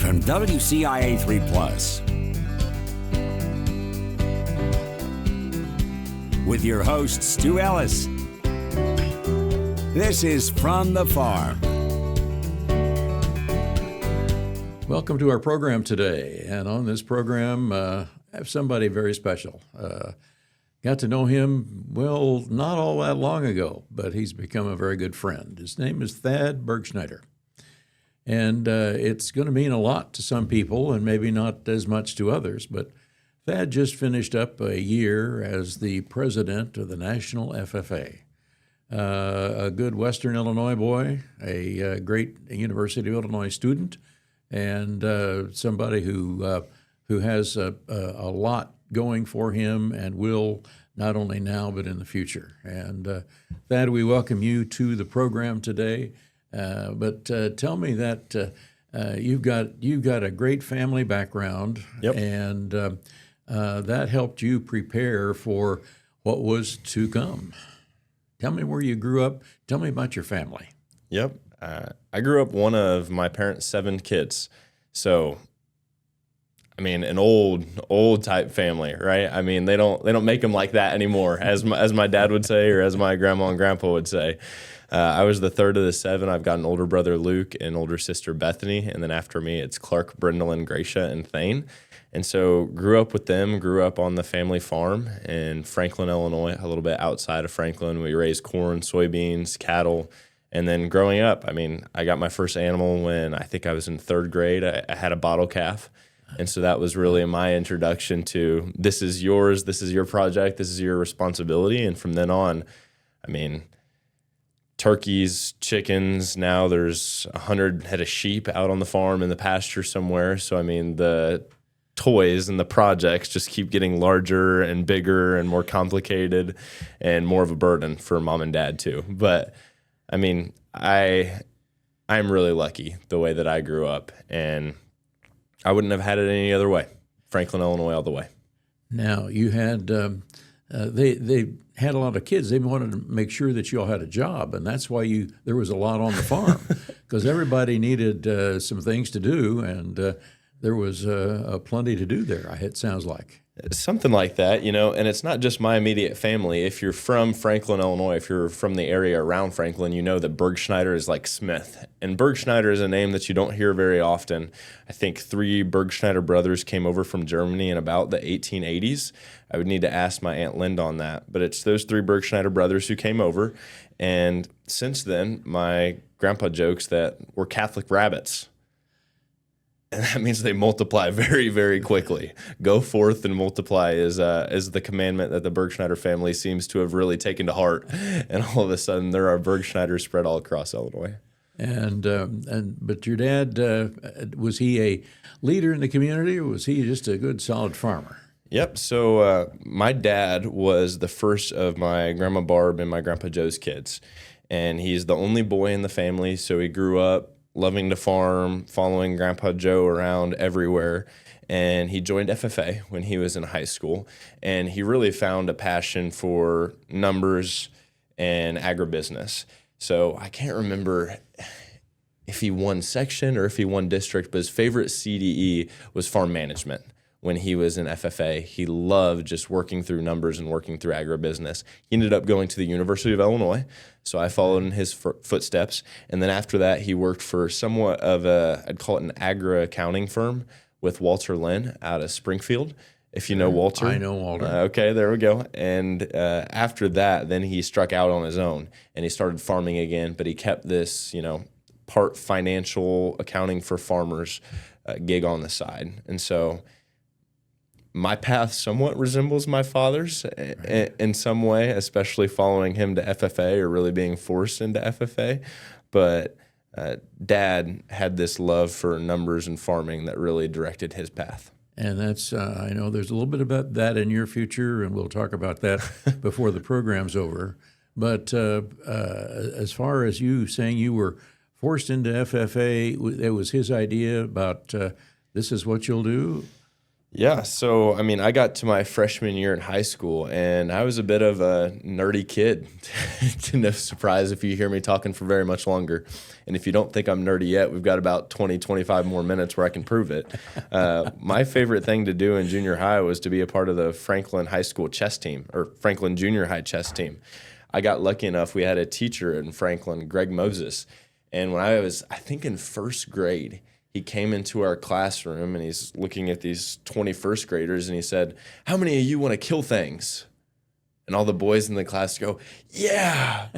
from WCIA 3 Plus. With your host, Stu Ellis. This is From the Farm. Welcome to our program today. And on this program, I have somebody very special. Got to know him, well, not all that long ago, but he's become a very good friend. His name is Thad Bergschneider. And it's going to mean a lot to some people and maybe not as much to others. But Thad just finished up a year as the president of the National FFA. A good Western Illinois boy, a great University of Illinois student, and somebody who has a lot going for him and will not only now but in the future. And Thad, we welcome you to the program today. But tell me that you've got a great family background, Yep. and that helped you prepare for what was to come. Tell me where you grew up. Tell me about your family. Yep. I grew up one of my parents' 7 kids. So, I mean, an old type family, right? I mean, they don't make them like that anymore, as my dad would say, or as my grandma and grandpa would say. I was the third of the 7. I've got an older brother, Luke, and older sister, Bethany. And then after me, it's Clark, Brindle, Gracia, and Thane. And so grew up with them, grew up on the family farm in Franklin, Illinois, a little bit outside of Franklin. We raised corn, soybeans, cattle. And then growing up, I mean, I got my first animal when I think I was in 3rd grade. I had a bottle calf. And so that was really my introduction to this is yours, this is your project, this is your responsibility. And from then on, I mean, turkeys, chickens, now there's 100 head of sheep out on the farm in the pasture somewhere. So, I mean, the toys and the projects just keep getting larger and bigger and more complicated and more of a burden for mom and dad too. But I mean, I'm really lucky the way that I grew up, and I wouldn't have had it any other way. Franklin, Illinois, all the way. Now, you had they had a lot of kids. They wanted to make sure that you all had a job, and that's why there was a lot on the farm because everybody needed some things to do, and there was plenty to do there, it sounds like. Something like that, you know, and it's not just my immediate family. If you're from Franklin, Illinois, if you're from the area around Franklin, you know that Bergschneider is like Smith. And Bergschneider is a name that you don't hear very often. I think 3 Bergschneider brothers came over from Germany in about the 1880s. I would need to ask my Aunt Linda on that. But it's those 3 Bergschneider brothers who came over. And since then, my grandpa jokes that we're Catholic rabbits. And that means they multiply very, very quickly. Go forth and multiply is the commandment that the Bergschneider family seems to have really taken to heart. And all of a sudden, there are Bergschneiders spread all across Illinois. But your dad, was he a leader in the community, or was he just a good, solid farmer? Yep. So my dad was the first of my Grandma Barb and my Grandpa Joe's kids. And he's the only boy in the family, so he grew up loving to farm, following Grandpa Joe around everywhere. And he joined FFA when he was in high school. And he really found a passion for numbers and agribusiness. So I can't remember if he won section or if he won district, but his favorite CDE was farm management. When he was in FFA, he loved just working through numbers and working through agribusiness. He ended up going to the University of Illinois, so I followed in his footsteps. And then after that, he worked for somewhat of I'd call it an agri-accounting firm with Walter Lynn out of Springfield, if you know Walter. I know Walter. Okay, there we go. And after that, then he struck out on his own, and he started farming again, but he kept this, part financial accounting for farmers gig on the side. And so my path somewhat resembles my father's in some way, especially following him to FFA or really being forced into FFA. But Dad had this love for numbers and farming that really directed his path. And that's, I know there's a little bit about that in your future, and we'll talk about that before the program's over. But as far as you saying you were forced into FFA, it was his idea about this is what you'll do? Yeah, so I mean, I got to my freshman year in high school, and I was a bit of a nerdy kid. No surprise if you hear me talking for very much longer. And if you don't think I'm nerdy yet, we've got about 20, 25 more minutes where I can prove it. My favorite thing to do in junior high was to be a part of the Franklin High School chess team, or Franklin Junior High chess team. I got lucky enough, we had a teacher in Franklin, Greg Moses, and when I was, I think in first grade, he came into our classroom and he's looking at these 21st graders and he said, "How many of you want to kill things?" And all the boys in the class go, "Yeah."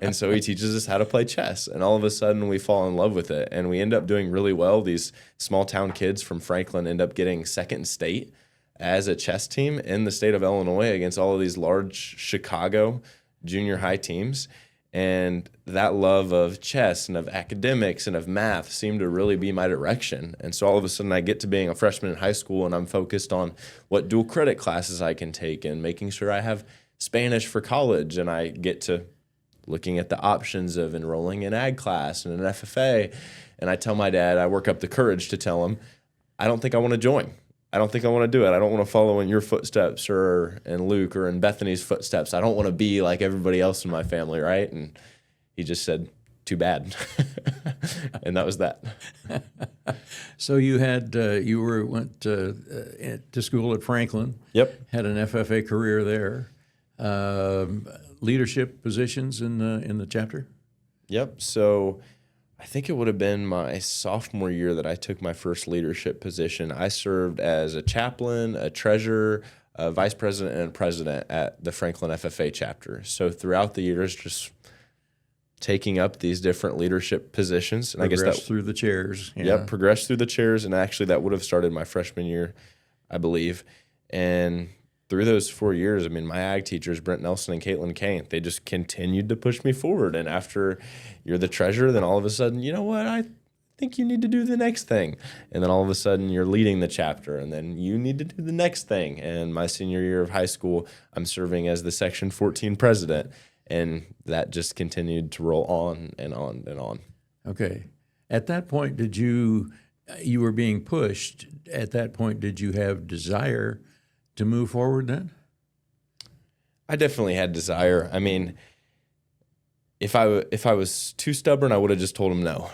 And so he teaches us how to play chess. And all of a sudden we fall in love with it. And we end up doing really well. These small town kids from Franklin end up getting second in state as a chess team in the state of Illinois against all of these large Chicago junior high teams. And that love of chess and of academics and of math seemed to really be my direction. And so all of a sudden I get to being a freshman in high school and I'm focused on what dual credit classes I can take and making sure I have Spanish for college. And I get to looking at the options of enrolling in ag class and an FFA. And I tell my dad, I work up the courage to tell him, I don't think I want to join. I don't think I want to do it. I don't want to follow in your footsteps or in Luke or in Bethany's footsteps. I don't want to be like everybody else in my family, right? And he just said, "Too bad." And that was that. So you had went to school at Franklin. Yep. Had an FFA career there. Leadership positions in the chapter. Yep. So I think it would have been my sophomore year that I took my first leadership position. I served as a chaplain, a treasurer, a vice president, and a president at the Franklin FFA chapter. So throughout the years, just taking up these different leadership positions. And Progressed I guess that through the chairs. Yeah. Yep, progressed through the chairs. And actually that would have started my freshman year, I believe. And through those 4 years, I mean, my ag teachers, Brent Nelson and Caitlin Kane, they just continued to push me forward. And after you're the treasurer, then all of a sudden, you know what, I think you need to do the next thing. And then all of a sudden, you're leading the chapter, and then you need to do the next thing. And my senior year of high school, I'm serving as the Section 14 president. And that just continued to roll on and on and on. Okay. At that point, you were being pushed. At that point, did you have desire to move forward then? I definitely had desire. I mean, if I was too stubborn, I would have just told them no,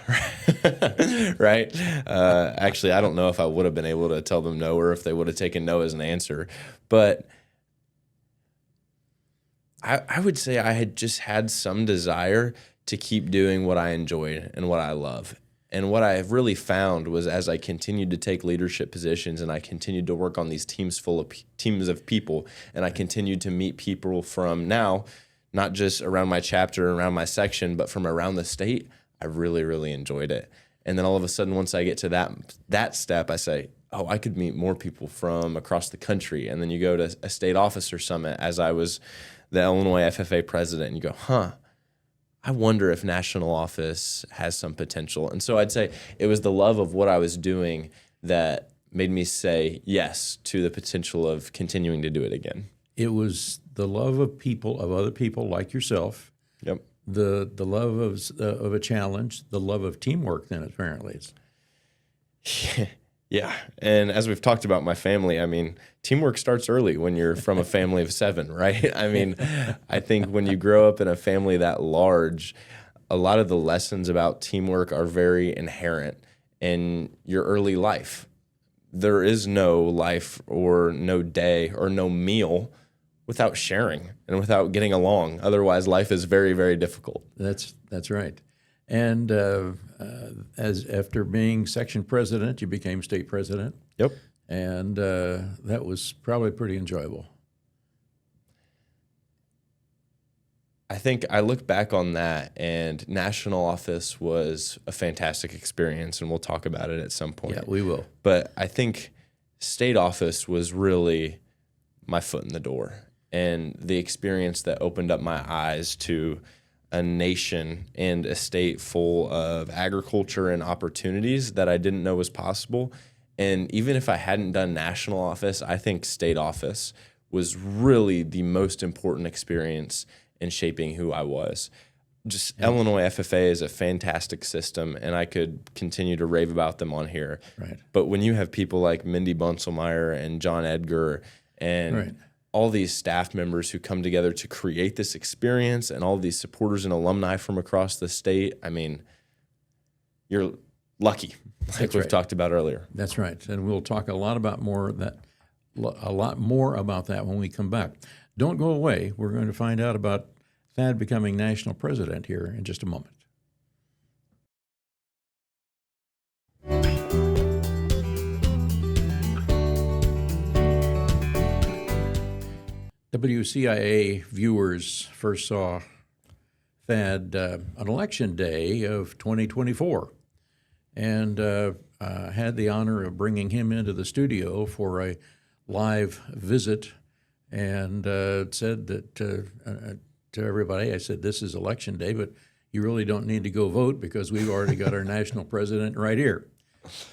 right? Actually, I don't know if I would have been able to tell them no or if they would have taken no as an answer. But I would say I had just had some desire to keep doing what I enjoyed and what I love. And what I have really found was as I continued to take leadership positions and I continued to work on these teams of people, and I continued to meet people from now, not just around my chapter, around my section, but from around the state, I really, really enjoyed it. And then all of a sudden, once I get to that step, I say, oh, I could meet more people from across the country. And then you go to a state officer summit as I was the Illinois FFA president, and you go, I wonder if national office has some potential. And so I'd say it was the love of what I was doing that made me say yes to the potential of continuing to do it again. It was the love of people, of other people like yourself. Yep. The love of a challenge, the love of teamwork then apparently. Yeah. And as we've talked about my family, I mean, teamwork starts early when you're from a family of 7, right? I mean, I think when you grow up in a family that large, a lot of the lessons about teamwork are very inherent in your early life. There is no life or no day or no meal without sharing and without getting along. Otherwise, life is very, very difficult. That's right. And as after being section president, you became state president. Yep. And that was probably pretty enjoyable. I think I look back on that, and national office was a fantastic experience, and we'll talk about it at some point. Yeah, we will. But I think state office was really my foot in the door, and the experience that opened up my eyes to a nation and a state full of agriculture and opportunities that I didn't know was possible. And even if I hadn't done national office, I think state office was really the most important experience in shaping who I was. just Illinois FFA is a fantastic system, and I could continue to rave about them on here. Right. But when you have people like Mindy Bunselmeyer and John Edgar and all these staff members who come together to create this experience, and all these supporters and alumni from across the state, I mean, you're lucky, like we've talked about earlier. That's right. And we'll talk a lot more about that when we come back. Don't go away. We're going to find out about Thad becoming national president here in just a moment. WCIA viewers first saw Thad on election day of 2024 and had the honor of bringing him into the studio for a live visit and said that to everybody, I said, this is election day, but you really don't need to go vote because we've already got our national president right here.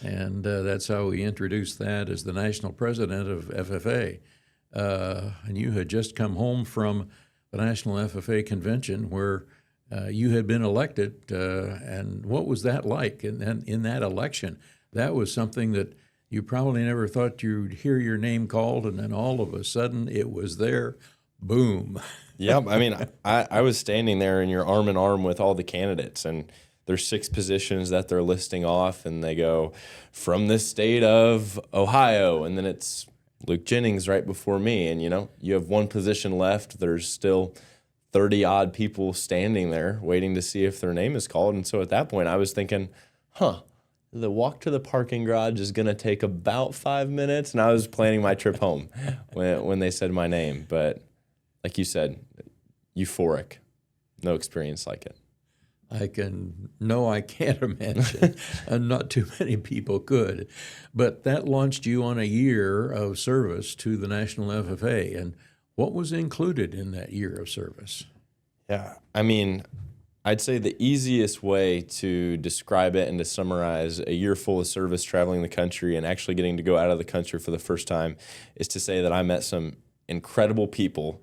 And that's how we introduced Thad as the national president of FFA. And you had just come home from the National FFA Convention where you had been elected. And what was that like in that election? That was something that you probably never thought you'd hear your name called, and then all of a sudden it was there. Boom. Yeah, I mean, I was standing there and you're arm in arm with all the candidates, and there's 6 positions that they're listing off, and they go from the state of Ohio, and then it's Luke Jennings right before me, and you have 1 position left. There's still 30 odd people standing there waiting to see if their name is called. And so at that point I was thinking, the walk to the parking garage is going to take about 5 minutes, and I was planning my trip home when they said my name. But like you said, euphoric. No experience like it. I can't imagine, and not too many people could. But that launched you on a year of service to the National FFA. And what was included in that year of service? Yeah, I mean, I'd say the easiest way to describe it and to summarize a year full of service traveling the country and actually getting to go out of the country for the first time is to say that I met some incredible people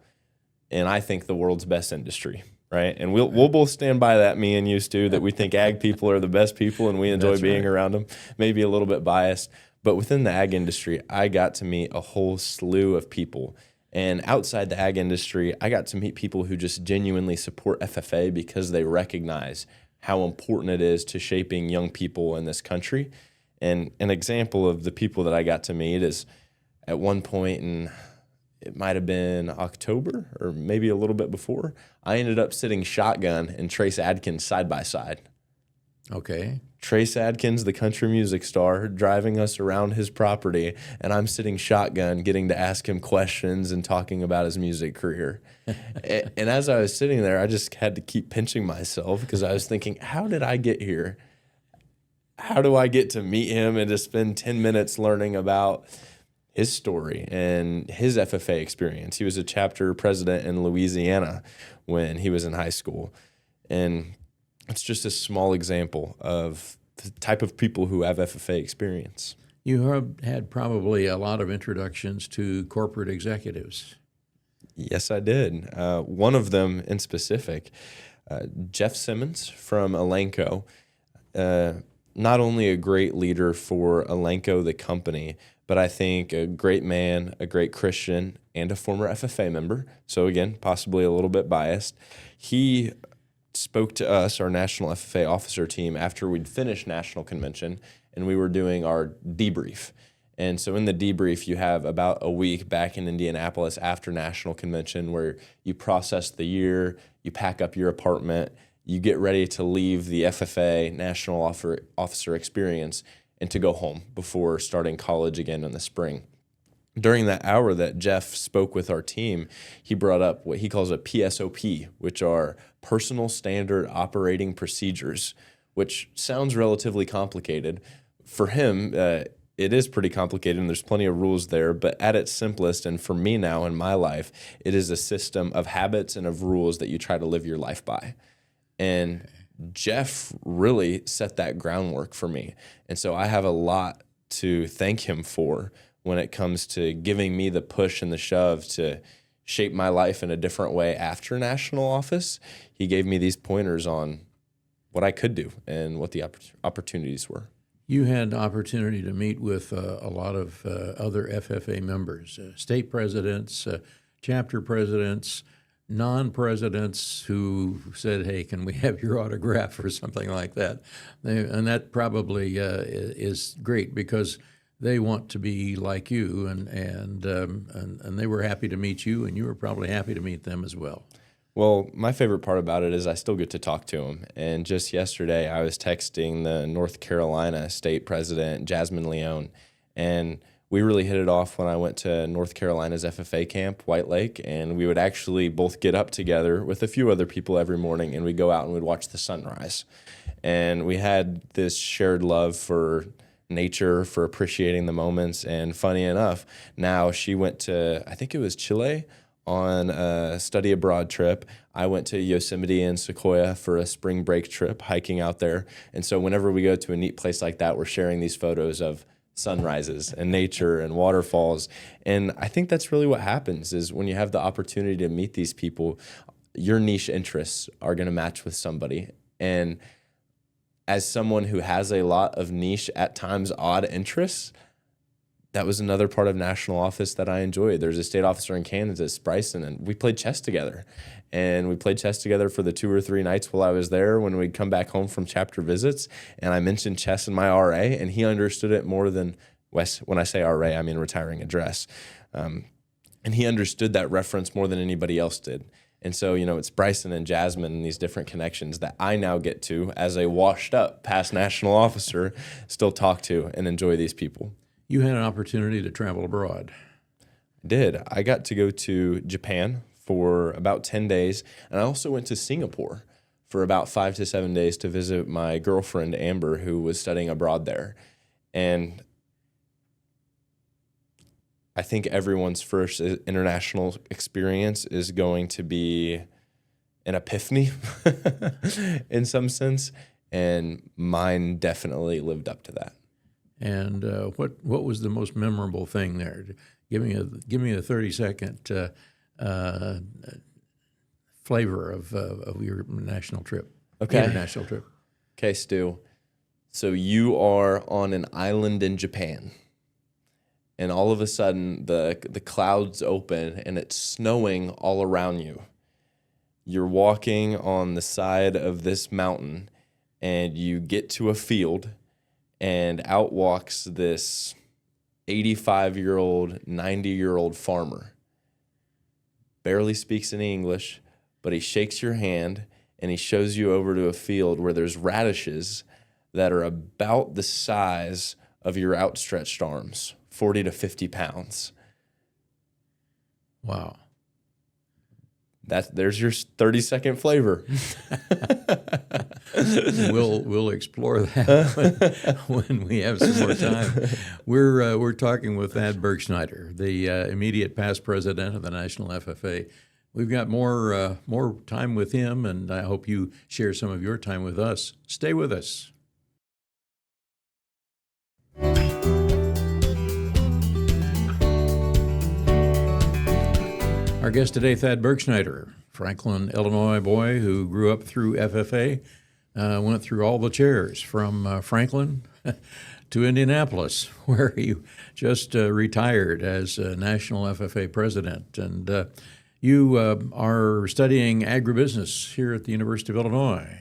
in, I think, the world's best industry. Right, and we'll both stand by that, me and you, Stu, that we think ag people are the best people and we enjoy being around them. Maybe a little bit biased, but within the ag industry, I got to meet a whole slew of people. And outside the ag industry, I got to meet people who just genuinely support FFA because they recognize how important it is to shaping young people in this country. And an example of the people that I got to meet is at one point in, it might have been October or maybe a little bit before, I ended up sitting shotgun and Trace Adkins side by side. Okay. Trace Adkins, the country music star, driving us around his property, and I'm sitting shotgun getting to ask him questions and talking about his music career. And as I was sitting there, I just had to keep pinching myself because I was thinking, how did I get here? How do I get to meet him and to spend 10 minutes learning about his story and his FFA experience? He was a chapter president in Louisiana when he was in high school. And it's just a small example of the type of people who have FFA experience. You have had probably a lot of introductions to corporate executives. Yes, I did. One of them in specific, Jeff Simmons from Elanco, not only a great leader for Elanco, the company, but I think a great man, a great Christian, and a former FFA member. So again, possibly a little bit biased. He spoke to us, our National FFA officer team, after we'd finished National Convention, and we were doing our debrief. And so in the debrief, you have about a week back in Indianapolis after National Convention where you process the year, you pack up your apartment, you get ready to leave the FFA National Officer experience and to go home before starting college again in the spring. During that hour that Jeff spoke with our team, he brought up what he calls a PSOP, which are personal standard operating procedures, which sounds relatively complicated. For him, it is pretty complicated, and there's plenty of rules there, but at its simplest, and for me now in my life, it is a system of habits and of rules that you try to live your life by. And Jeff really set that groundwork for me. And so I have a lot to thank him for when it comes to giving me the push and the shove to shape my life in a different way after national office, he gave me these pointers on what I could do and what the opportunities were. You had the opportunity to meet with a lot of other FFA members, state presidents, chapter presidents, non-presidents who said, hey, can we have your autograph or something like that? And that probably is great because they want to be like you, and they were happy to meet you, and you were probably happy to meet them as well. Well, my favorite part about it is I still get to talk to him. And just yesterday, I was texting the North Carolina state president, Jasmine Leone, and we really hit it off when I went to North Carolina's FFA camp, White Lake, and we would actually both get up together with a few other people every morning, and we'd go out and we'd watch the sunrise. And we had this shared love for nature, for appreciating the moments, and funny enough, now she went to, I think it was Chile, on a study abroad trip. I went to Yosemite and Sequoia for a spring break trip, hiking out there. And so whenever we go to a neat place like that, we're sharing these photos of sunrises and nature and waterfalls. And I think that's really what happens is when you have the opportunity to meet these people, your niche interests are going to match with somebody. And as someone who has a lot of niche, at times odd interests, that was another part of national office that I enjoyed. There's a state officer in Kansas, Bryson, and we played chess together. And we played chess together for the 2 or 3 nights while I was there when we'd come back home from chapter visits. And I mentioned chess in my RA, and he understood it more than Wes. When I say RA, I mean retiring address. And he understood that reference more than anybody else did. And so, it's Bryson and Jasmine and these different connections that I now get to, as a washed up past national officer, still talk to and enjoy these people. You had an opportunity to travel abroad. I did. I got to go to Japan for about 10 days, and I also went to Singapore for about 5 to 7 days to visit my girlfriend, Amber, who was studying abroad there. And I think everyone's first international experience is going to be an epiphany in some sense, and mine definitely lived up to that. And what was the most memorable thing there? Give me a 30-second flavor of your national trip. Okay. International trip. Okay, Stu. So you are on an island in Japan, and all of a sudden the clouds open and it's snowing all around you. You're walking on the side of this mountain, and you get to a field, and out walks this 85-year-old, 90-year-old farmer. Barely speaks any English, but he shakes your hand and he shows you over to a field where there's radishes that are about the size of your outstretched arms, 40 to 50 pounds. Wow. There's your 30-second flavor. We'll explore that when we have some more time. We're talking with Thad Bergschneider, the immediate past president of the National FFA. We've got more time with him, and I hope you share some of your time with us. Stay with us. Our guest today, Thad Bergschneider, Franklin, Illinois boy who grew up through FFA, went through all the chairs from Franklin to Indianapolis, where he just retired as National FFA president. And you are studying agribusiness here at the University of Illinois.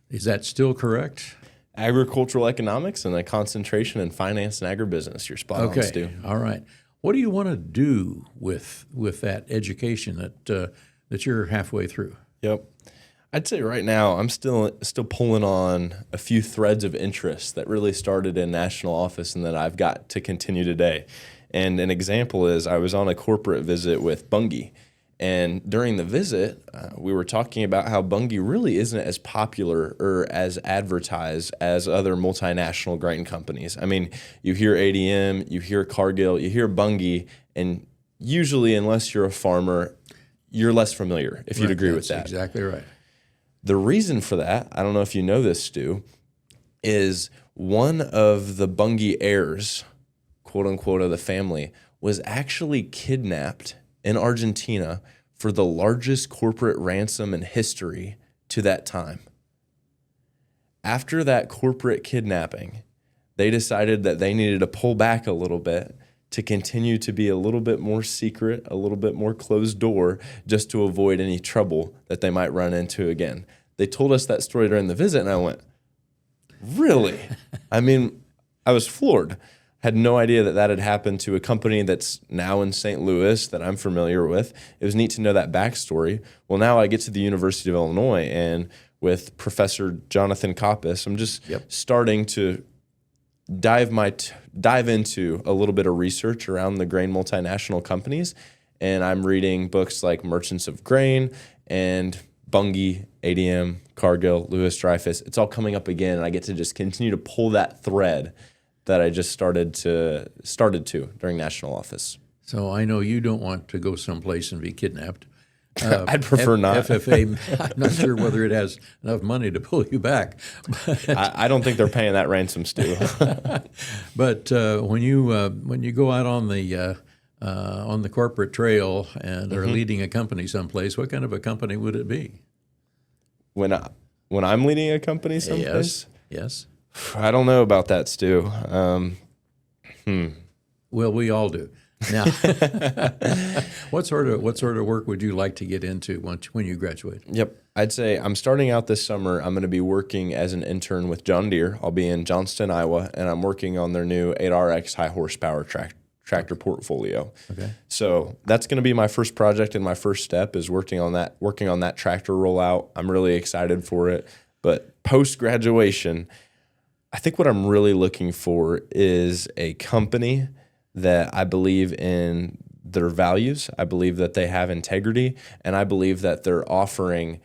Is that still correct? Agricultural economics and a concentration in finance and agribusiness. You're spot on, Stu. All right. What do you want to do with that education that you're halfway through? Yep. I'd say right now I'm still pulling on a few threads of interest that really started in national office and that I've got to continue today. And an example is I was on a corporate visit with Bunge. And during the visit, we were talking about how Bunge really isn't as popular or as advertised as other multinational grain companies. I mean, you hear ADM, you hear Cargill, you hear Bunge, and usually, unless you're a farmer, you're less familiar, if you'd agree with that. That's exactly right. The reason for that, I don't know if you know this, Stu, is one of the Bunge heirs, quote unquote, of the family, was actually kidnapped in Argentina for the largest corporate ransom in history to that time. After that corporate kidnapping, they decided that they needed to pull back a little bit to continue to be a little bit more secret, a little bit more closed door, just to avoid any trouble that they might run into again. They told us that story during the visit, and I went, really? I mean, I was floored. Had no idea that that had happened to a company that's now in St. Louis that I'm familiar with. It was neat to know that backstory. Well, now I get to the University of Illinois, and with Professor Jonathan Koppes, I'm just starting to dive into a little bit of research around the grain multinational companies, and I'm reading books like Merchants of Grain and Bunge, ADM, Cargill, Lewis Dreyfus. It's all coming up again, and I get to just continue to pull that thread that I just started to during national office. So I know you don't want to go someplace and be kidnapped. I'd prefer not. FFA, I'm not sure whether it has enough money to pull you back. I don't think they're paying that ransom, Stu. But when you go out on the corporate trail and are leading a company someplace, what kind of a company would it be? When I'm leading a company someplace? Yes. I don't know about that, Stu. Well, we all do. Now, what sort of work would you like to get into when you graduate? Yep. I'd say I'm starting out this summer. I'm going to be working as an intern with John Deere. I'll be in Johnston, Iowa, and I'm working on their new 8RX high horsepower tractor portfolio. Okay. So that's going to be my first project, and my first step is working on that tractor rollout. I'm really excited for it. But post-graduation, I think what I'm really looking for is a company that I believe in their values. I believe that they have integrity, and I believe that they're offering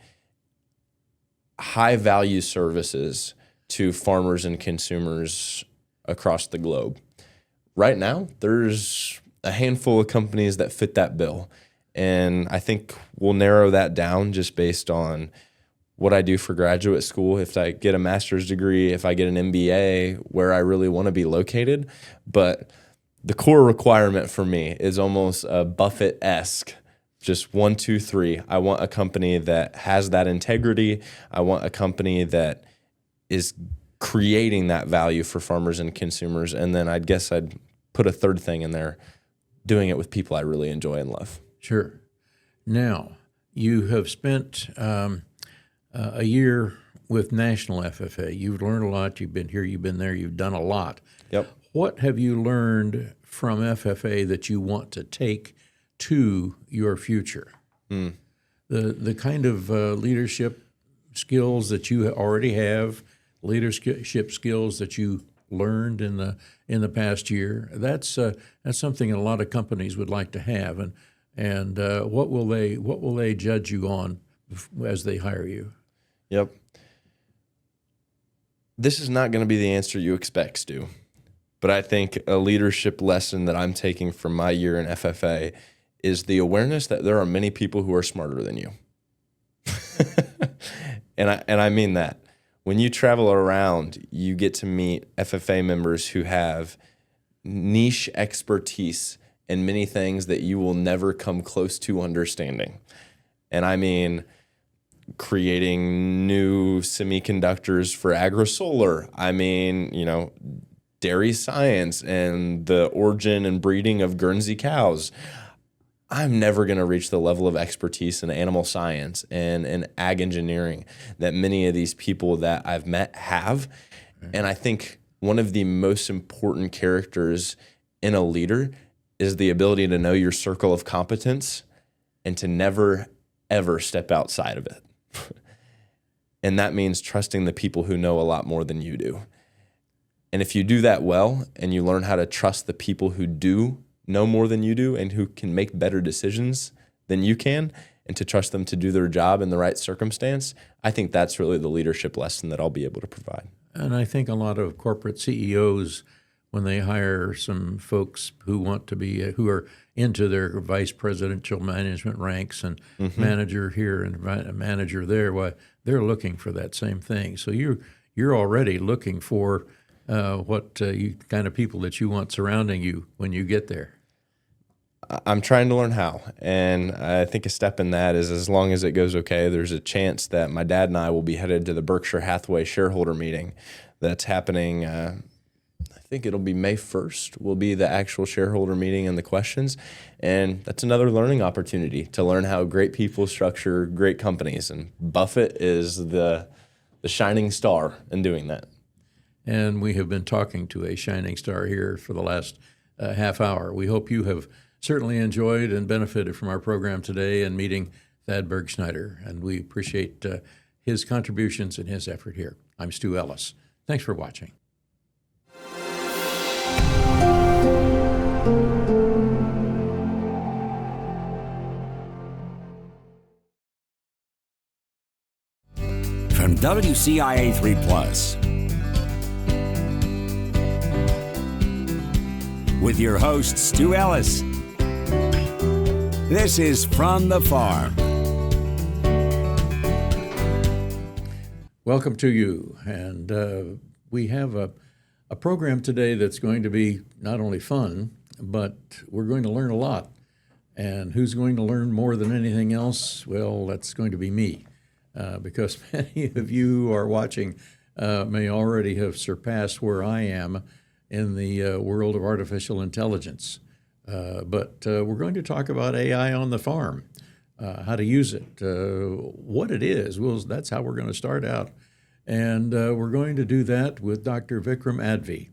high-value services to farmers and consumers across the globe. Right now, there's a handful of companies that fit that bill, and I think we'll narrow that down just based on what I do for graduate school, if I get a master's degree, if I get an MBA, where I really want to be located. But the core requirement for me is almost a Buffett-esque, just 1, 2, 3. I want a company that has that integrity. I want a company that is creating that value for farmers and consumers. And then I'd put a third thing in there, doing it with people I really enjoy and love. Sure. Now, you have spent a year with National FFA. You've learned a lot. You've been here, you've been there, you've done a lot. Yep. What have you learned from FFA that you want to take to your future? The kind of leadership skills that you already have, leadership skills that you learned in the past year. That's something a lot of companies would like to have. And what will they judge you on as they hire you? Yep. This is not going to be the answer you expect, Stu. But I think a leadership lesson that I'm taking from my year in FFA is the awareness that there are many people who are smarter than you. and I mean that. When you travel around, you get to meet FFA members who have niche expertise in many things that you will never come close to understanding. And I mean creating new semiconductors for agrosolar. I mean, dairy science and the origin and breeding of Guernsey cows. I'm never going to reach the level of expertise in animal science and in ag engineering that many of these people that I've met have. And I think one of the most important characters in a leader is the ability to know your circle of competence and to never, ever step outside of it. And that means trusting the people who know a lot more than you do. And if you do that well and you learn how to trust the people who do know more than you do and who can make better decisions than you can, and to trust them to do their job in the right circumstance, I think that's really the leadership lesson that I'll be able to provide. And I think a lot of corporate CEOs, when they hire some folks who are into their vice presidential management ranks and manager here and manager there, they're looking for that same thing. So you're already looking for what kind of people that you want surrounding you when you get there. I'm trying to learn how. And I think a step in that is, as long as it goes okay, there's a chance that my dad and I will be headed to the Berkshire Hathaway shareholder meeting that's happening. I think it'll be May 1st will be the actual shareholder meeting and the questions. And that's another learning opportunity to learn how great people structure great companies. And Buffett is the shining star in doing that. And we have been talking to a shining star here for the last half hour. We hope you have certainly enjoyed and benefited from our program today and meeting Thad Bergschneider. And we appreciate his contributions and his effort here. I'm Stu Ellis. Thanks for watching. From WCIA 3 Plus, with your host, Stu Ellis. This is From the Farm. Welcome to you. And we have a program today that's going to be not only fun, but we're going to learn a lot. And who's going to learn more than anything else? Well, that's going to be me. Because many of you who are watching may already have surpassed where I am in the world of artificial intelligence. But we're going to talk about AI on the farm, how to use it, what it is. Well, that's how we're going to start out. And we're going to do that with Dr. Vikram Adve.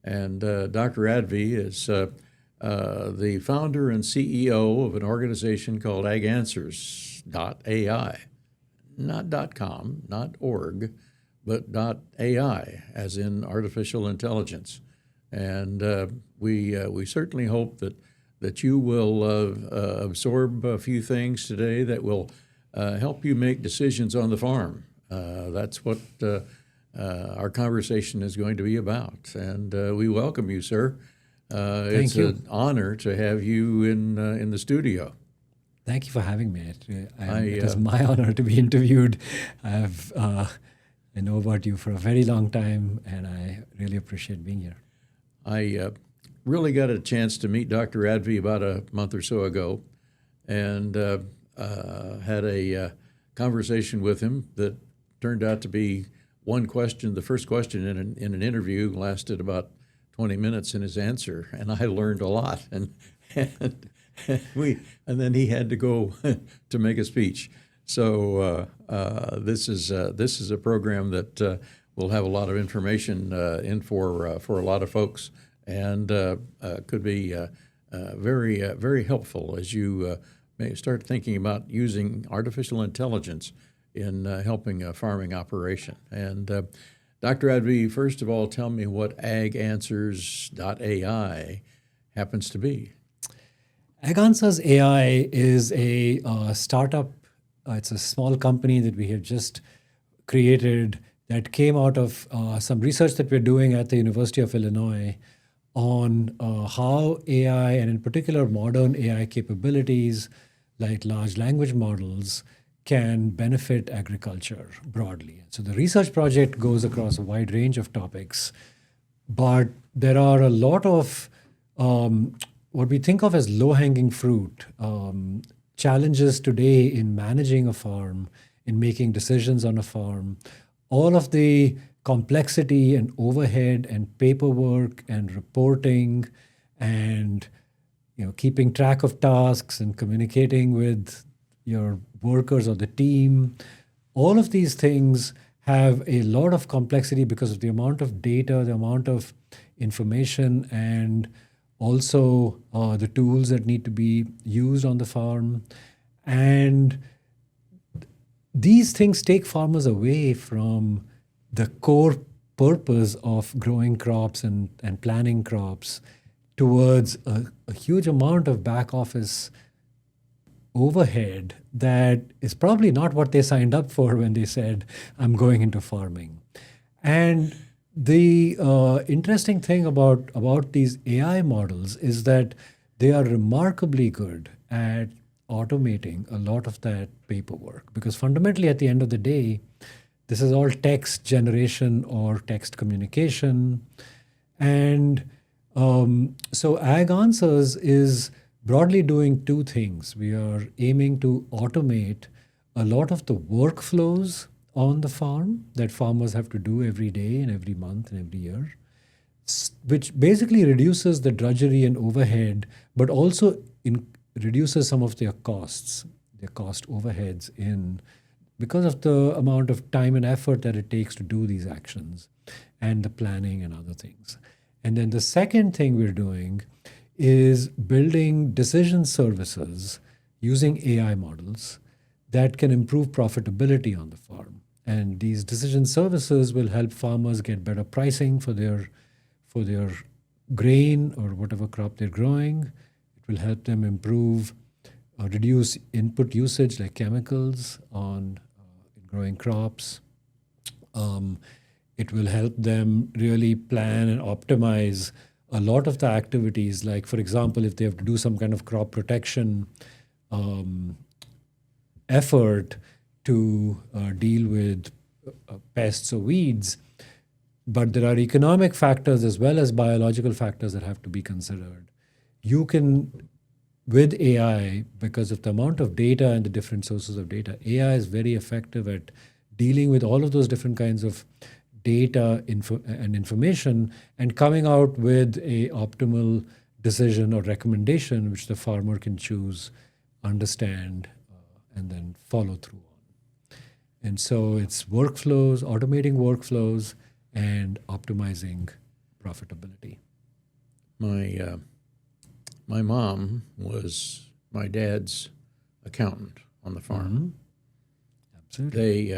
And Dr. Adve is the founder and CEO of an organization called Aganswers AI. Not .com, not .org, but .ai, as in artificial intelligence. And we certainly hope that you will absorb a few things today that will help you make decisions on the farm. That's what our conversation is going to be about. And we welcome you, sir. It's an honor to have you in the studio. Thank you for having me. It is my honor to be interviewed. I know about you for a very long time, and I really appreciate being here. I really got a chance to meet Dr. Adve about a month or so ago, and had a conversation with him that turned out to be one question. The first question in an interview lasted about 20 minutes in his answer, and I learned a lot. And then he had to go to make a speech. So this is a program that will have a lot of information in for a lot of folks, and could be very helpful as you may start thinking about using artificial intelligence in helping a farming operation. And Dr. Adve, first of all, tell me what Aganswers.ai happens to be. Aganswers AI is a startup. It's a small company that we have just created that came out of some research that we're doing at the University of Illinois on how AI, and in particular modern AI capabilities like large language models, can benefit agriculture broadly. So the research project goes across a wide range of topics, but there are a lot of what we think of as low-hanging fruit, challenges today in managing a farm, in making decisions on a farm. All of the complexity and overhead and paperwork and reporting and keeping track of tasks and communicating with your workers or the team, all of these things have a lot of complexity because of the amount of data, the amount of information, and also the tools that need to be used on the farm. And these things take farmers away from the core purpose of growing crops and planning crops towards a huge amount of back office overhead that is probably not what they signed up for when they said, I'm going into farming. And the interesting thing about these AI models is that they are remarkably good at automating a lot of that paperwork, because fundamentally at the end of the day, this is all text generation or text communication. And so Aganswers is broadly doing two things. We are aiming to automate a lot of the workflows on the farm that farmers have to do every day and every month and every year, which basically reduces the drudgery and overhead, but also reduces some of their costs, their cost overheads because of the amount of time and effort that it takes to do these actions and the planning and other things. And then the second thing we're doing is building decision services using AI models that can improve profitability on the farm. And these decision services will help farmers get better pricing for their grain or whatever crop they're growing. It will help them improve or reduce input usage like chemicals on growing crops. It will help them really plan and optimize a lot of the activities. Like, for example, if they have to do some kind of crop protection effort to deal with pests or weeds, but there are economic factors as well as biological factors that have to be considered. You can, with AI, because of the amount of data and the different sources of data, AI is very effective at dealing with all of those different kinds of data and information and coming out with a optimal decision or recommendation which the farmer can choose, understand, and then follow through on. And so it's workflows, automating workflows, and optimizing profitability. My mom was my dad's accountant on the farm. Absolutely.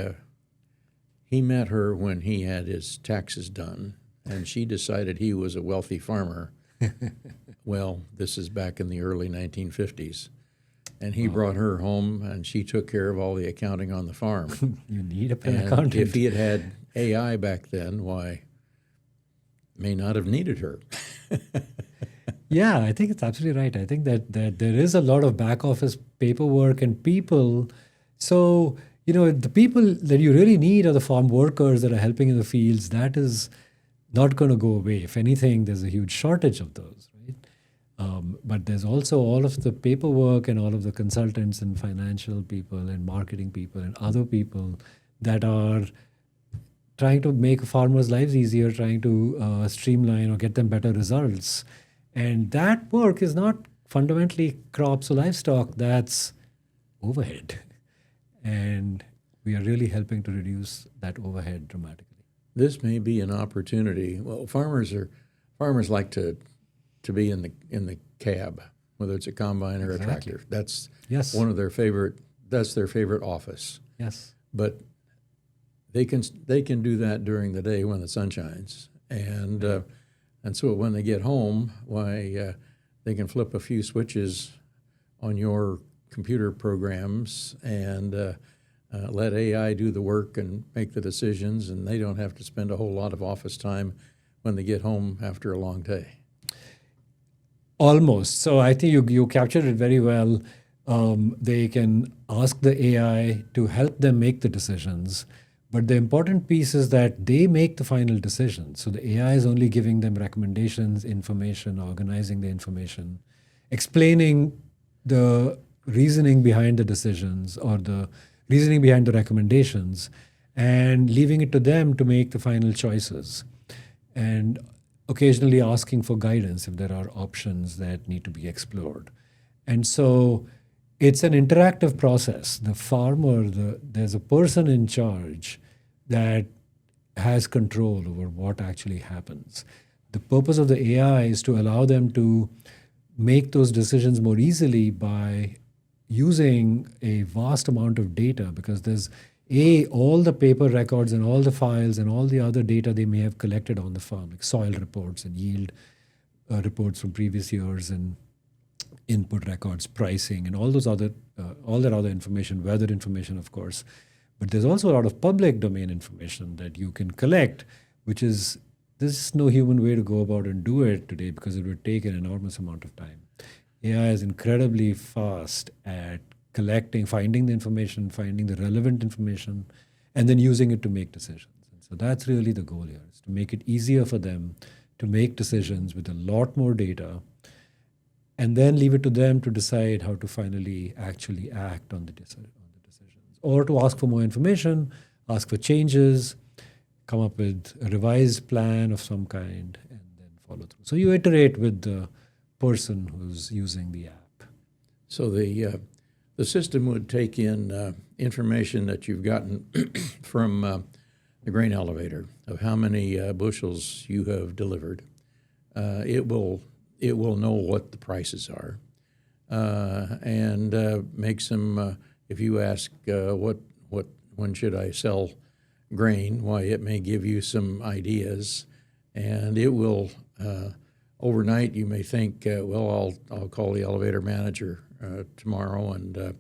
He met her when he had his taxes done, and she decided he was a wealthy farmer. Well, this is back in the early 1950s. And he brought her home, and she took care of all the accounting on the farm. You need an And accountant. if he had AI back then, why, may not have needed her. Yeah, I think it's absolutely right. I think that there is a lot of back office paperwork and people. So, the people that you really need are the farm workers that are helping in the fields. That is not going to go away. If anything, there's a huge shortage of those, right? But there's also all of the paperwork and all of the consultants and financial people and marketing people and other people that are trying to make farmers' lives easier, trying to streamline or get them better results. And that work is not fundamentally crops or livestock, that's overhead. And we are really helping to reduce that overhead dramatically. This may be an opportunity. Well, farmers like to be in the cab, whether it's a combine or a tractor. That's one of their favorite. That's their favorite office. Yes. But they can do that during the day when the sun shines, and so when they get home, they can flip a few switches on your computer programs and let AI do the work and make the decisions, and they don't have to spend a whole lot of office time when they get home after a long day. Almost. So I think you captured it very well. They can ask the AI to help them make the decisions. But the important piece is that they make the final decision. So the AI is only giving them recommendations, information, organizing the information, explaining the reasoning behind the decisions or the reasoning behind the recommendations, and leaving it to them to make the final choices. And occasionally asking for guidance if there are options that need to be explored. And so it's an interactive process. The farmer, there's a person in charge that has control over what actually happens. The purpose of the AI is to allow them to make those decisions more easily by using a vast amount of data, because there's all the paper records and all the files and all the other data they may have collected on the farm, like soil reports and yield reports from previous years and input records, pricing, and all that other information, weather information, of course. But there's also a lot of public domain information that you can collect, which is, there's no human way to go about and do it today because it would take an enormous amount of time. AI is incredibly fast at collecting, finding the information, finding the relevant information, and then using it to make decisions. And so that's really the goal here, is to make it easier for them to make decisions with a lot more data and then leave it to them to decide how to finally actually act on the decisions, or to ask for more information, ask for changes, come up with a revised plan of some kind, and then follow through. So you iterate with the person who's using the app. So the system would take in information that you've gotten from the grain elevator of how many bushels you have delivered. It will know what the prices are, and make some. If you ask when should I sell grain, why it may give you some ideas, and it will. Overnight, you may think, well, I'll call the elevator manager tomorrow and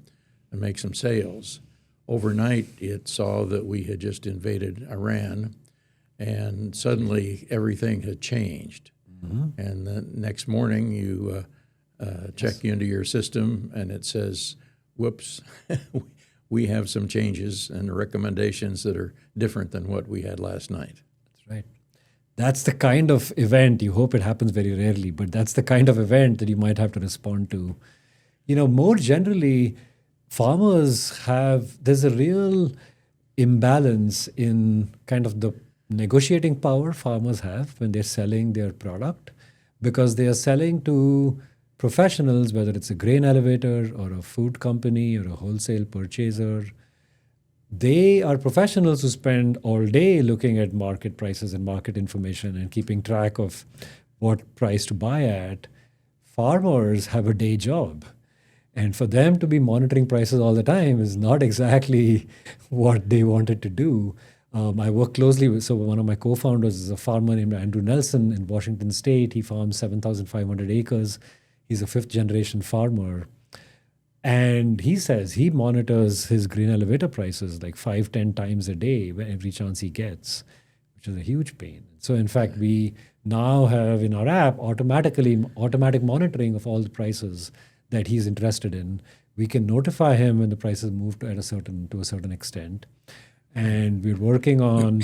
make some sales. Overnight, it saw that we had just invaded Iran, and suddenly everything had changed. Mm-hmm. And the next morning, you check into your system, and it says, whoops, we have some changes and recommendations that are different than what we had last night. That's right. That's the kind of event, you hope it happens very rarely, but that's the kind of event that you might have to respond to. More generally, there's a real imbalance in kind of the negotiating power farmers have when they're selling their product, because they are selling to professionals, whether it's a grain elevator or a food company or a wholesale purchaser. They are professionals who spend all day looking at market prices and market information and keeping track of what price to buy at. Farmers have a day job. And for them to be monitoring prices all the time is not exactly what they wanted to do. I work closely with, one of my co-founders is a farmer named Andrew Nelson in Washington State. He farms 7,500 acres. He's a fifth-generation farmer. And he says he monitors his grain elevator prices like 5-10 times a day every chance he gets, which is a huge pain. So in fact, we now have in our app automatic monitoring of all the prices that he's interested in. We can notify him when the prices move to a certain extent. And we're working on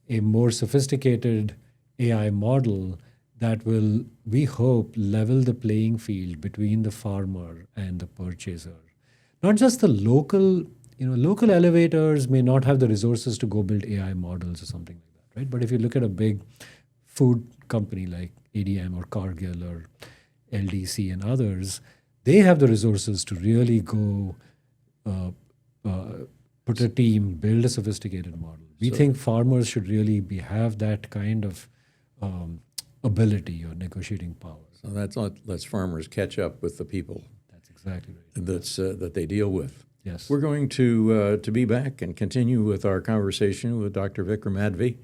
a more sophisticated AI model that will, we hope, level the playing field between the farmer and the purchaser. Not just the local elevators may not have the resources to go build AI models or something like that, right? But if you look at a big food company like ADM or Cargill or LDC and others, they have the resources to really go put a team, build a sophisticated model. We think farmers should really have that kind of ability or negotiating power. So lets farmers catch up with the people. That's exactly right. That they deal with. Yes. We're going to be back and continue with our conversation with Dr. Vikram Adve,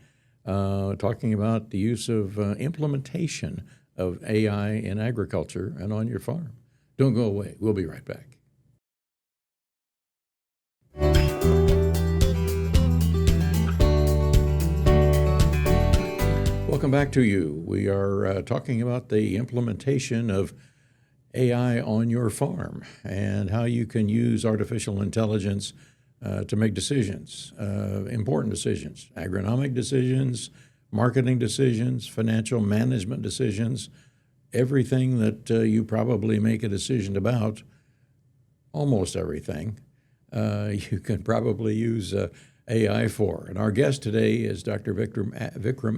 talking about the use of implementation of AI in agriculture and on your farm. Don't go away. We'll be right back. Welcome back to you. We are talking about the implementation of AI on your farm and how you can use artificial intelligence to make decisions, important decisions, agronomic decisions, marketing decisions, financial management decisions, everything that you probably make a decision about, almost everything, you can probably use AI for. And our guest today is Dr. Vikram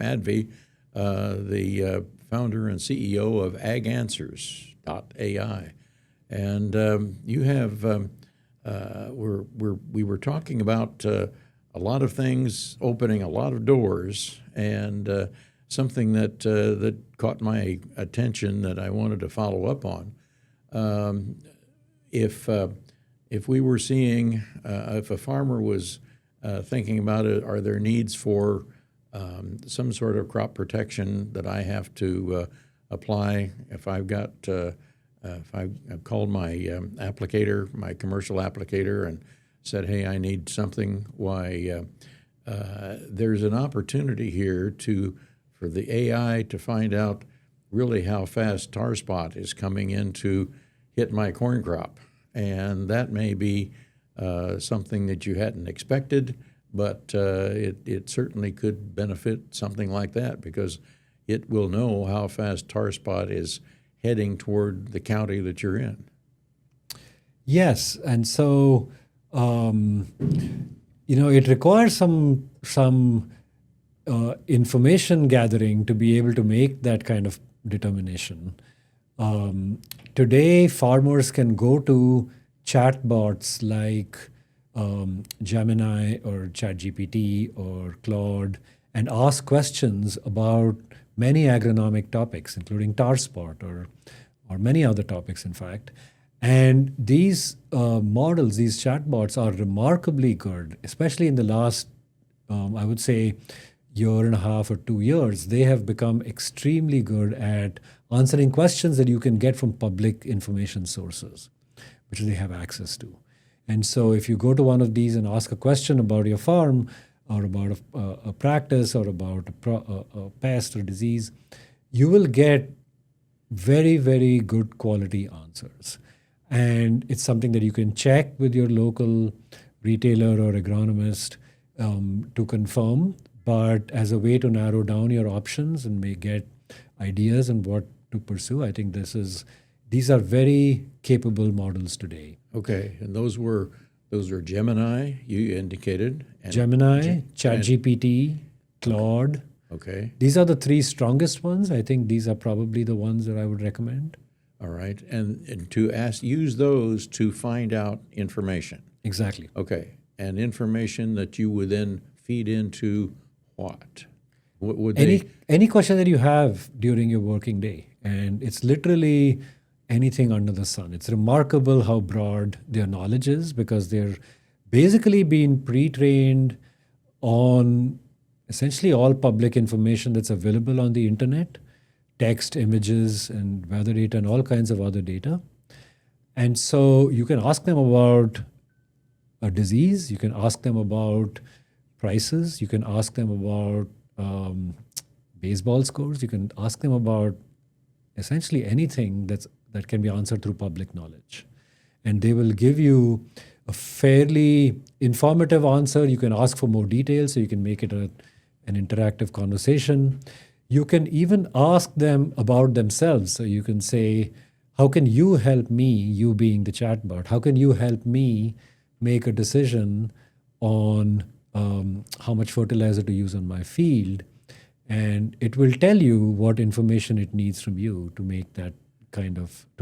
Adve, the founder and CEO of Aganswers AI. And you have, we were talking about a lot of things, opening a lot of doors, and something that caught my attention that I wanted to follow up on. If we were seeing, if a farmer was thinking about it, are there needs for some sort of crop protection that I have to apply if I've got, if I've called my applicator, my commercial applicator, and said, hey, I need something, there's an opportunity here for the AI to find out really how fast tar spot is coming in to hit my corn crop. And that may be something that you hadn't expected, but it certainly could benefit something like that because it will know how fast tar spot is heading toward the county that you're in. Yes, and so it requires some information gathering to be able to make that kind of determination. Today, farmers can go to chatbots like Gemini or ChatGPT or Claude and ask questions about many agronomic topics, including tar spot or many other topics, in fact. And these models, these chatbots, are remarkably good, especially in the last, I would say, year and a half or 2 years. They have become extremely good at answering questions that you can get from public information sources, which they have access to. And so if you go to one of these and ask a question about your farm or about a practice or about a pest or disease, you will get very, very good quality answers. And it's something that you can check with your local retailer or agronomist to confirm, but as a way to narrow down your options and may get ideas on what to pursue. I think these are very capable models today. Okay, and those are Gemini, you indicated. And Gemini, ChatGPT, Claude. Okay. These are the 3 strongest ones. I think these are probably the ones that I would recommend. All right, and to use those to find out information. Exactly. Okay, and information that you would then feed into what? Would Any question that you have during your working day, and it's literally anything under the sun. It's remarkable how broad their knowledge is because they're basically being pre-trained on essentially all public information that's available on the internet, text, images, and weather data, and all kinds of other data. And so you can ask them about a disease, you can ask them about prices, you can ask them about baseball scores, you can ask them about essentially anything that can be answered through public knowledge. And they will give you a fairly informative answer. You can ask for more details, so you can make it an interactive conversation. You can even ask them about themselves. So you can say, how can you help me, you being the chatbot, how can you help me make a decision on how much fertilizer to use on my field? And it will tell you what information it needs from you to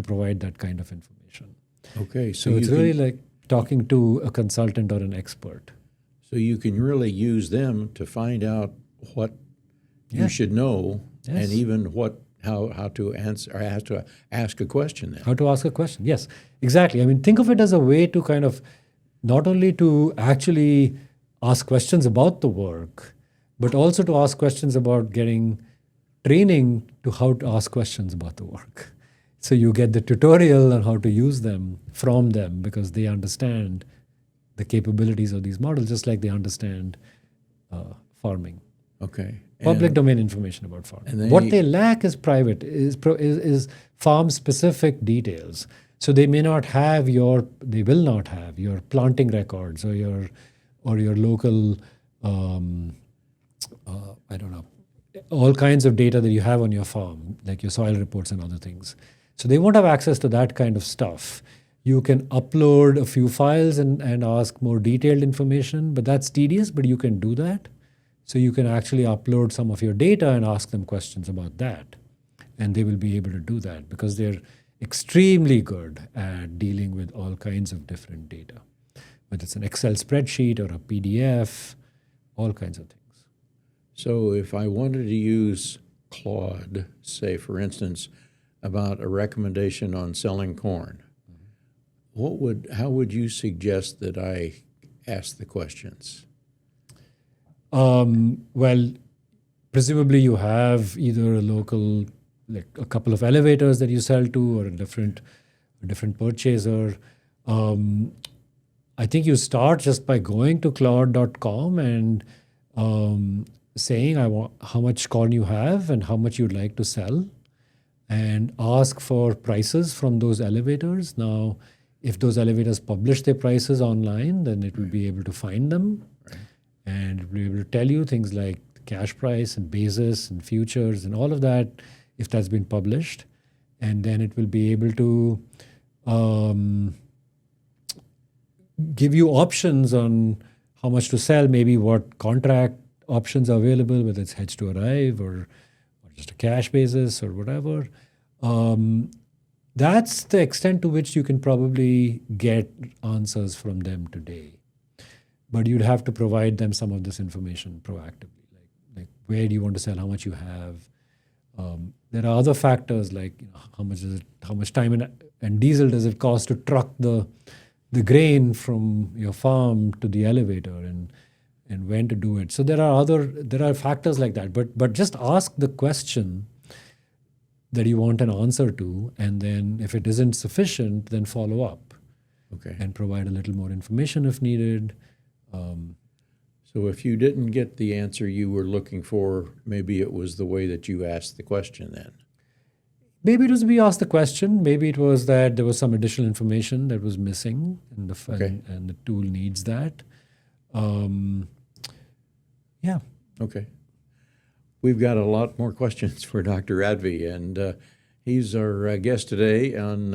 provide that kind of information. Okay, So it's really like talking to a consultant or an expert. So you can really use them to find out what you should know, and even how to answer or how to ask a question. Then. How to ask a question? Yes, exactly. I mean, think of it as a way to kind of not only to actually ask questions about the work, but also to ask questions about getting training to how to ask questions about the work. So you get the tutorial on how to use them from them because they understand the capabilities of these models, just like they understand farming. Okay. Public domain information about farming. What they lack is is farm-specific details. So they will not have your planting records or your local, I don't know, all kinds of data that you have on your farm, like your soil reports and other things. So they won't have access to that kind of stuff. You can upload a few files and ask more detailed information, but that's tedious, but you can do that. So you can actually upload some of your data and ask them questions about that. And they will be able to do that because they're extremely good at dealing with all kinds of different data, whether it's an Excel spreadsheet or a PDF, all kinds of things. So if I wanted to use Claude, say, for instance, about a recommendation on selling corn, how would you suggest that I ask the questions? Well, presumably you have either a local, like a couple of elevators that you sell to, or a different purchaser. I think you start just by going to Claude.com and saying how much corn you have and how much you'd like to sell, and ask for prices from those elevators. Now, if those elevators publish their prices online, then it will be able to find them. Right. And it will be able to tell you things like the cash price and basis and futures and all of that, if that's been published. and then it will be able to give you options on how much to sell, maybe what contract options are available, whether it's hedge to arrive or just a cash basis or whatever. That's the extent to which you can probably get answers from them today. But you'd have to provide them some of this information proactively, like where do you want to sell, how much you have. There are other factors like how much time and diesel does it cost to truck the grain from your farm to the elevator, and when to do it. So there are factors like that. But just ask the question that you want an answer to, and then if it isn't sufficient, then follow up. Okay. And provide a little more information if needed. So if you didn't get the answer you were looking for, maybe it was the way that you asked the question then. Maybe it was we asked the question. Maybe it was that there was some additional information that was missing, and the tool needs that. Yeah. Okay. We've got a lot more questions for Dr. Adve, and he's our guest today on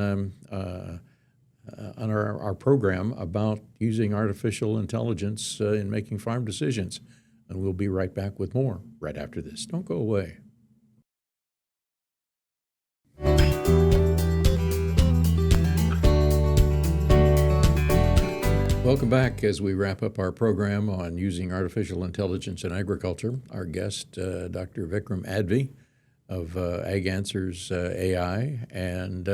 our program about using artificial intelligence in making farm decisions. And we'll be right back with more right after this. Don't go away. Welcome back as we wrap up our program on using artificial intelligence in agriculture. Our guest, Dr. Vikram Adve of Aganswers AI, and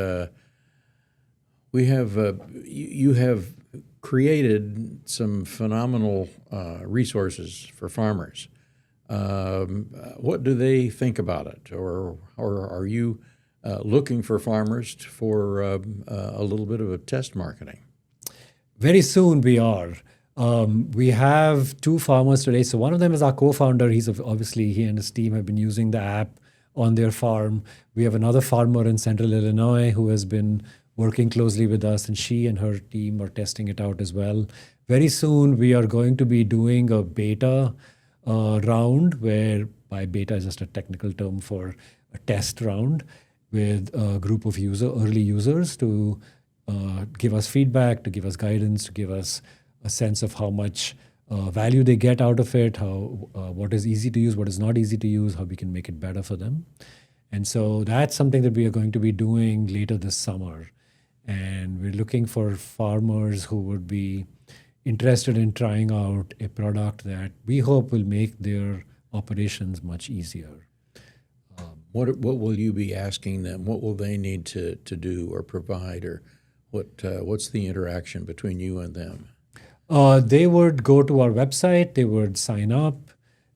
you have created some phenomenal resources for farmers. What do they think about it, or are you looking for farmers for a little bit of a test marketing? Very soon we are. We have two farmers today. So one of them is our co-founder. He and his team have been using the app on their farm. We have another farmer in Central Illinois who has been working closely with us, and she and her team are testing it out as well. Very soon we are going to be doing a beta round, where by beta is just a technical term for a test round, with a group of early users to give us feedback, to give us guidance, to give us a sense of how much value they get out of it, what is easy to use, what is not easy to use, how we can make it better for them. And so that's something that we are going to be doing later this summer. And we're looking for farmers who would be interested in trying out a product that we hope will make their operations much easier. What will you be asking them? What will they need to do or provide, or what's the interaction between you and them? They would go to our website, they would sign up,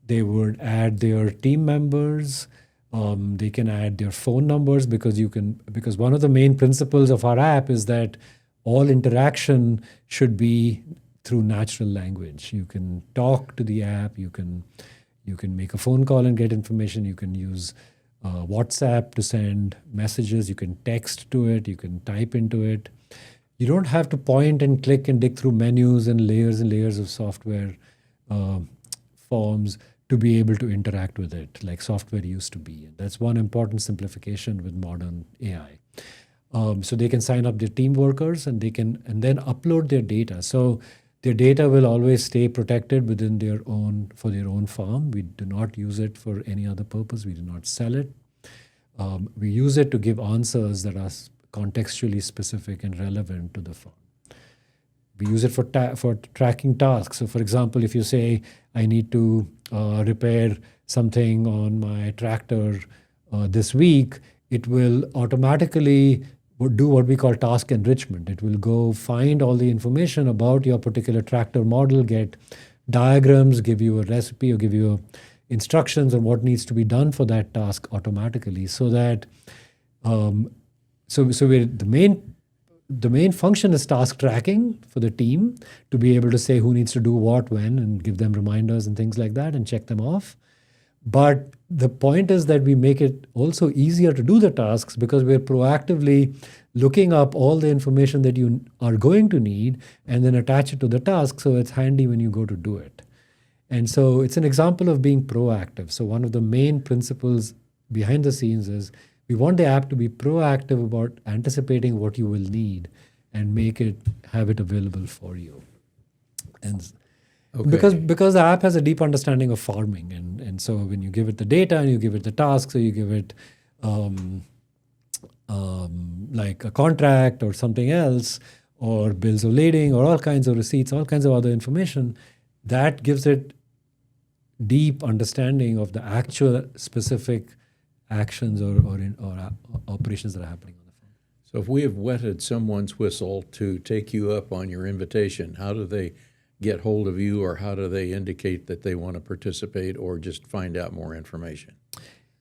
they would add their team members, they can add their phone numbers, because one of the main principles of our app is that all interaction should be through natural language. You can talk to the app, you can make a phone call and get information, you can use WhatsApp to send messages, you can text to it, you can type into it. You don't have to point and click and dig through menus and layers of software forms to be able to interact with it like software used to be. And that's one important simplification with modern AI. So they can sign up their team workers, and then upload their data. So their data will always stay protected within for their own farm. We do not use it for any other purpose. We do not sell it. We use it to give answers that are contextually specific and relevant to the farm. We use it for tracking tasks. So, for example, if you say, I need to repair something on my tractor this week, it will automatically do what we call task enrichment. It will go find all the information about your particular tractor model, get diagrams, give you a recipe, or give you instructions on what needs to be done for that task automatically, so that the main function is task tracking for the team, to be able to say who needs to do what, when, and give them reminders and things like that and check them off. But the point is that we make it also easier to do the tasks, because we're proactively looking up all the information that you are going to need and then attach it to the task, so it's handy when you go to do it. And so it's an example of being proactive. So one of the main principles behind the scenes is We want the app to be proactive about anticipating what you will need and have it available for you. And because the app has a deep understanding of farming, and so when you give it the data and you give it the tasks, or you give it like a contract or something else, or bills of lading, or all kinds of receipts, all kinds of other information, that gives it deep understanding of the actual specific actions or operations that are happening on the farm. So if we have wetted someone's whistle to take you up on your invitation, how do they get hold of you, or how do they indicate that they want to participate or just find out more information?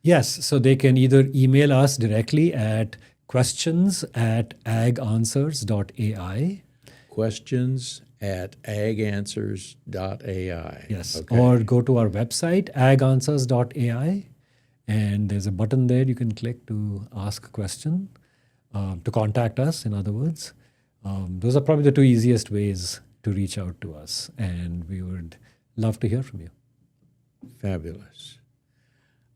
Yes, so they can either email us directly at questions@aganswers.ai. Questions@aganswers.ai. Yes, Okay. or go to our website, aganswers.ai, and there's a button there you can click to ask a question, to contact us, in other words. Those are probably the two easiest ways to reach out to us, and we would love to hear from you. Fabulous.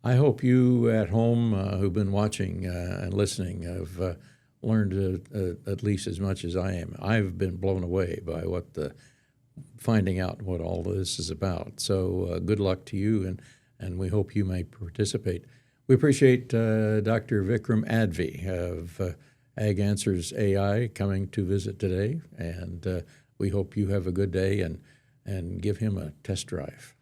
I hope you at home who've been watching and listening have learned at least as much as I am. I've been blown away by finding out what all this is about. So good luck to you, and we hope you may participate. We appreciate Dr. Vikram Adve of Aganswers AI coming to visit today, and we hope you have a good day and give him a test drive.